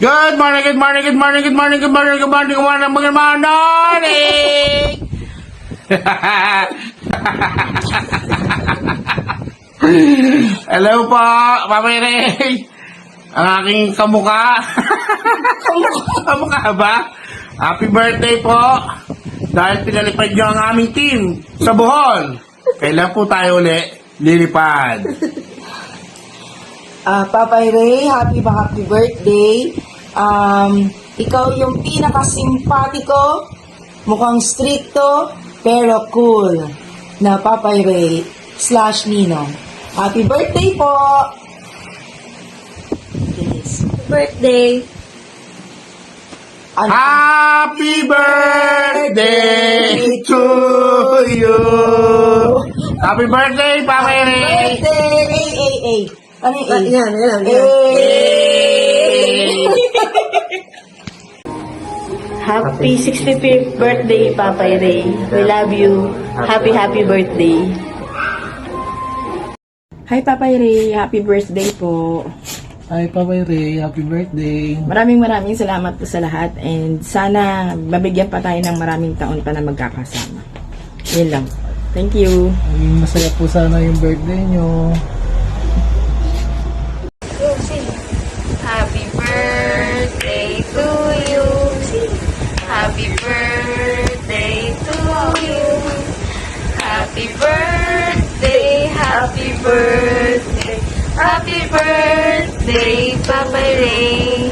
Good morning, good morning, good morning, good morning, good morning, good morning, good morning, good morning! Hello po, Mama Ray. Ang aking kamukha. Kamukha ba? Happy birthday po. Dahil pinalipad nyo ang aming team sa Bohol. Kailan po tayo uli lilipad? Papay Ray, happy birthday. Ikaw yung pinakasimpatiko, mukhang stricto, pero cool na Papay Ray / Ninong. Happy birthday po! Yes. Birthday. Happy birthday to you. Happy birthday, Papa Ray. Birthday! Ano yung A? Yan. Happy 65th birthday, Papay Ray. We love you. Happy birthday. Hi Papay Ray, happy birthday po. Hi, Papay Ray. Happy birthday. Maraming salamat po sa lahat and sana mabigyan pa tayo ng maraming taon pa na magkakasama. Yun lang. Thank you. Maging masaya po sana yung birthday nyo. Happy birthday to you. Happy birthday to you. Happy birthday, happy birthday, happy birthday, Papa Ray.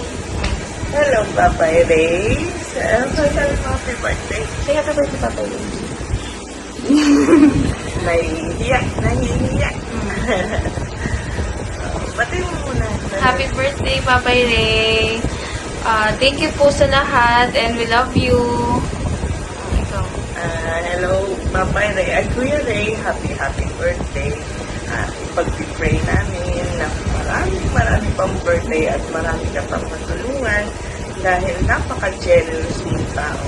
Hello, Papay Ray. Happy birthday. Say happy birthday, Papa Ray. Nahihiyak. Pati mo muna. Happy birthday, Papa Ray. Thank you po sa lahat and we love you. Ikaw. Hello, Papay Ray at Kuya Ray. Happy birthday. Ipag-pray namin na marami pang birthday at marami ka pang matulungan dahil napaka-generous mong tao.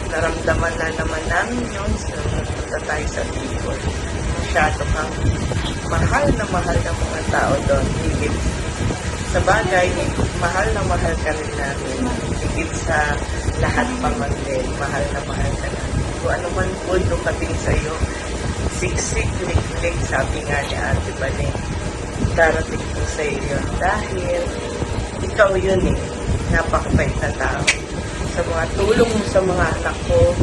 Naramdaman na naman namin yun nung nagpunta tayo sa Bicol. Masyado kang mahal na mga tao doon. Higit sa bagay, mahal ka rin namin. Higit sa lahat pa man din, mahal ka namin. Kung ano man po dumating sa'yo, siksik, liklik, sabi nga ni Ate Baling, darating po sa iyo dahil ikaw yun napakabait na tao. Sa mga tulong mo sa mga anak ko,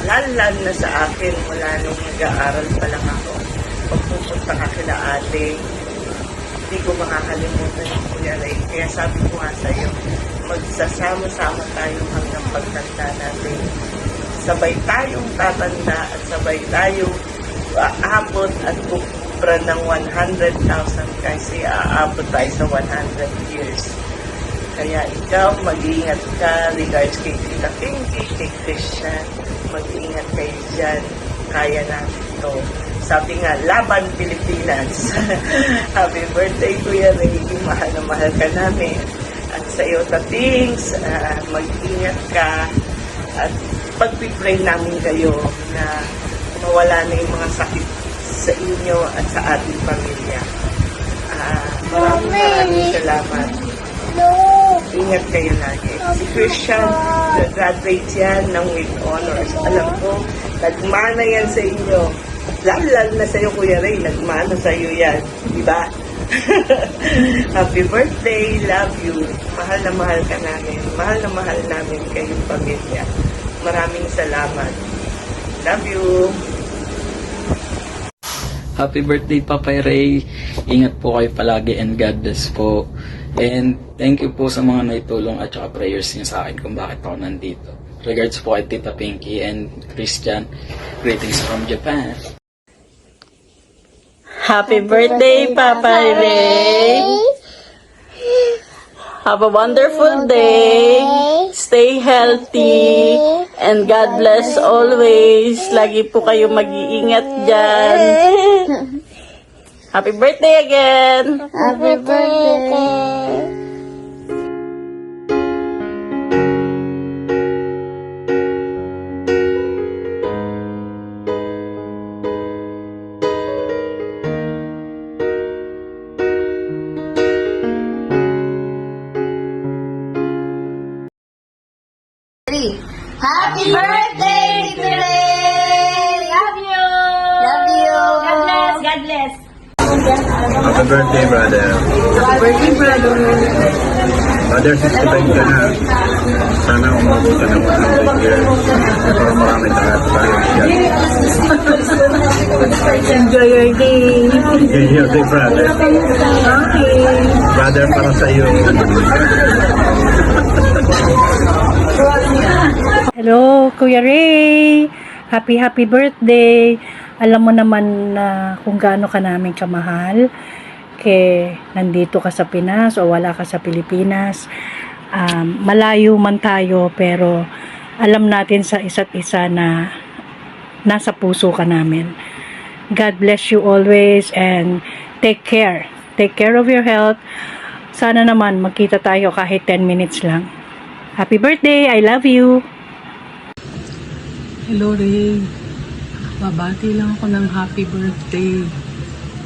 lalo na sa akin mula nung nag-aaral pa lang ako. Pagpupunta ka kila ate, hindi ko makakalimutan yung Kuya Ray. Kaya sabi ko nga sa iyo, magsasama-sama tayo hanggang pagtanda natin. Sabay tayong tatanda at sabay tayong aabot at kukupra ng 100,000 kasi aabot tayo sa 100 years. Kaya ikaw, mag-iingat ka. Regards kay Tita Pinky, kay Christian, mag-iingat kayo dyan. Kaya natin ito. Sabi nga, Laban Pilipinas. Happy birthday, Kuya Ray. Mahal na mahal ka namin. At sa iyo, Tatings, mag-ingat ka. At pag-pray namin kayo na mawala na yung mga sakit sa inyo at sa ating pamilya. Maraming salamat. Ingat kayo lagi. Si Christian, graduate yan ng with honors. Alam ko, nagmana yan sa inyo. Lalo na sa iyo, Kuya Ray, nagmana sa iyo yan. Diba? Happy birthday, love you. Mahal na mahal ka namin. Mahal na mahal namin kayong pamilya. Maraming salamat. Love you. Happy birthday, Papay Ray. Ingat po kayo palagi and God bless po. And thank you po sa mga naitulong at saka prayers niyo sa akin kung bakit ako nandito. Regards po kay Tita Pinky and Christian. Greetings from Japan. Happy birthday, Papay Ray. Have a wonderful day. Stay healthy. And God bless always. Lagi po kayo mag-iingat dyan. Happy birthday again. Happy birthday. Happy birthday, Tito Ray! Love you! Love you! God bless! God bless! Happy birthday, brother. Happy birthday, brother. Brother, 65 ka na. Sana umabot ka ng 100 years. Para marami tayo Enjoy your day. Enjoy your day, brother. Okay. Brother, para sa iyo. Hello, Kuya Ray! Happy birthday! Alam mo naman na kung gaano ka namin kamahal. Kaya nandito ka sa Pinas o wala ka sa Pilipinas. Malayo man tayo pero alam natin sa isa't isa na nasa puso ka namin. God bless you always and take care. Take care of your health. Sana naman magkita tayo kahit 10 minutes lang. Happy birthday! I love you! Hello, Ray. Babati lang ako ng happy birthday.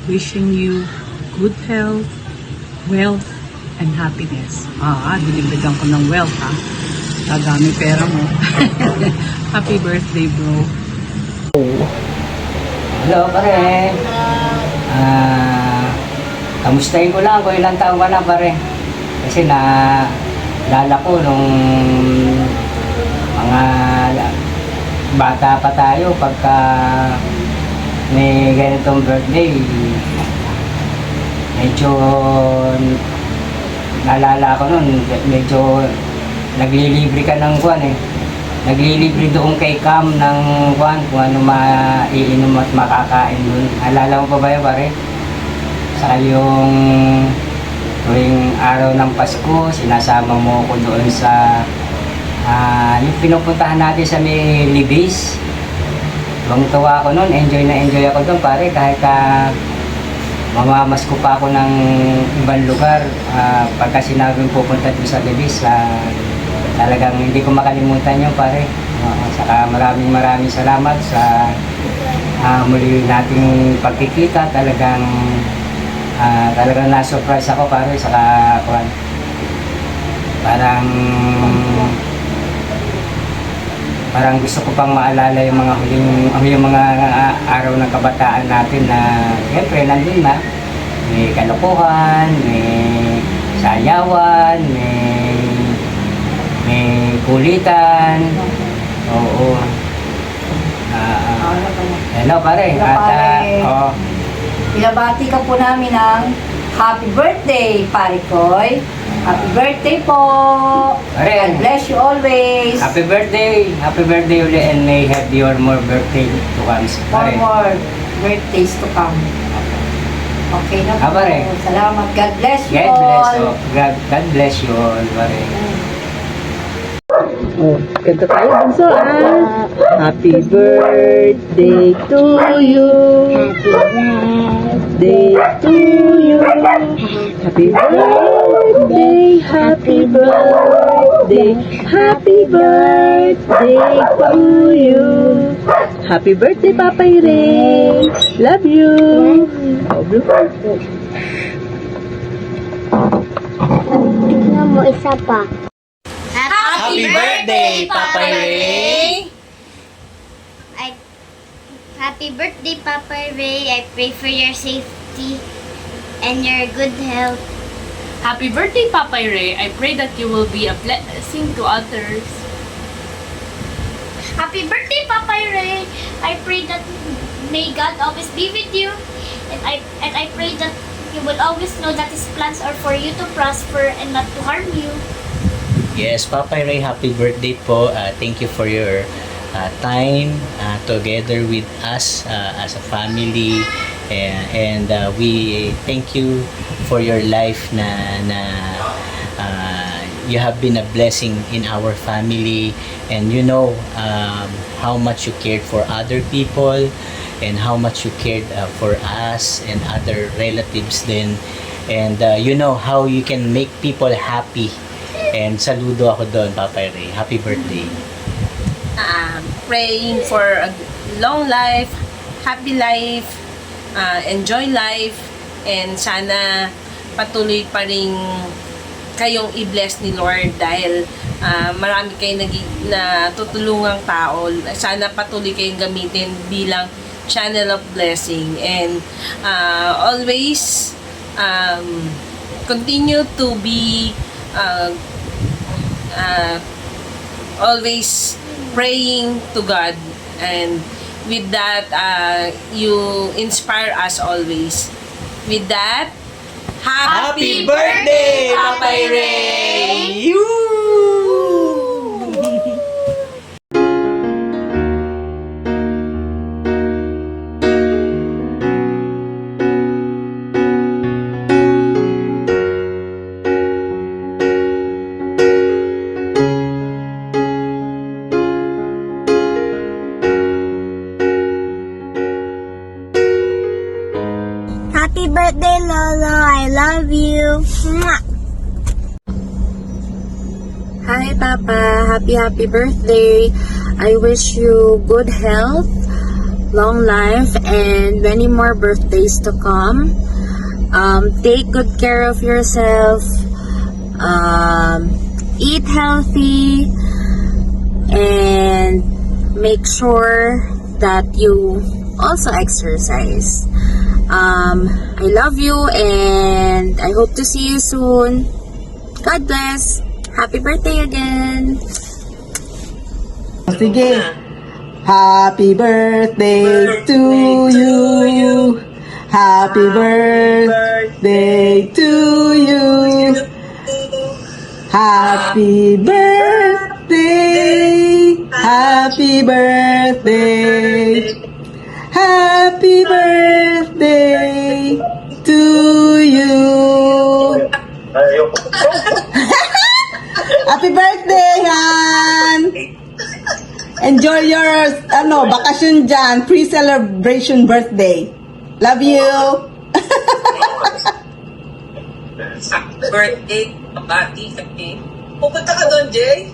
Wishing you good health, wealth, and happiness. Dinigdagan ko ng wealth, ha? Dadami pera mo. Happy birthday, bro. Hello, pare. Kamustahin ko lang kung ilang taon ka na, pare. Kasi lala ko nung mga bata pa tayo pagka may ganitong birthday, medyo naalala ko nun, medyo naglilibre ka ng kuwan eh. Naglilibre doon kay Cam ng kuwan kung ano maiinom at makakain doon. Alala mo pa ba yun, pare? Saka yung tuwing araw ng Pasko, sinasama mo ko doon sa yung pinupuntahan natin sa may Libis. Tuwang-tuwa ako noon, enjoy na enjoy ako doon, pare, kahit mamamas ko pa ako ng ibang lugar. Pagka sinabing pupunta doon sa Libis, talagang hindi ko makalimutan yun, pare. Saka maraming salamat sa muli nating pagkikita. Talagang na-surprise ako, pare. Saka parang gusto ko pang maalala yung mga araw ng kabataan natin na siyempre nandun na. May kalokohan, may sayawan, may kulitan. Oo. Hello, pare. Binabati ka po namin ng happy birthday, pare Koy. Happy birthday po. God bless you always. Happy birthday uli, and may have your more birthday to come. More birthdays to come. Okay na po. Pare. Salamat. God bless you all. God bless you all, pare. Kanta tayo, bunso, Happy birthday to you. Happy birthday to you. Happy birthday, happy birthday, happy birthday to you. Happy birthday, Papa Ray. Love you. Tignan mo, isa pa. Happy birthday, Papa Ray! Happy birthday, Papa Ray. I pray for your safety and your good health. Happy birthday, Papa Ray. I pray that you will be a blessing to others. Happy birthday, Papa Ray. I pray that may God always be with you. And I pray that you will always know that His plans are for you to prosper and not to harm you. Yes, Papa Ray, happy birthday po. Thank you for your time together with us as a family. And we thank you for your life na you have been a blessing in our family. And you know how much you cared for other people and how much you cared for us and other relatives then. And you know how you can make people happy. And saludo ako doon, Papa Ray. Happy birthday. Praying for a long life, happy life, enjoy life, and sana patuloy pa rin kayong i-bless ni Lord dahil marami kayong natutulungang tao. Sana patuloy kayong gamitin bilang channel of blessing. And always continue to be always praying to God, and with that you inspire us always. With that, happy birthday, Papay Ray! Happy birthday, Lolo. I love you. Mwah. Hi, Papa. Happy birthday. I wish you good health, long life, and many more birthdays to come. Take good care of yourself. Eat healthy, and make sure that you also exercise. I love you, and I hope to see you soon. God bless. Happy birthday again. Sige. Happy birthday to you. Happy birthday to you. Happy birthday. Happy birthday. Happy birthday to you. Happy birthday, Han! Enjoy your bakasyon dyan. Pre-celebration birthday. Love you! Birthday, pabati kami. Pupunta ka doon, Jay?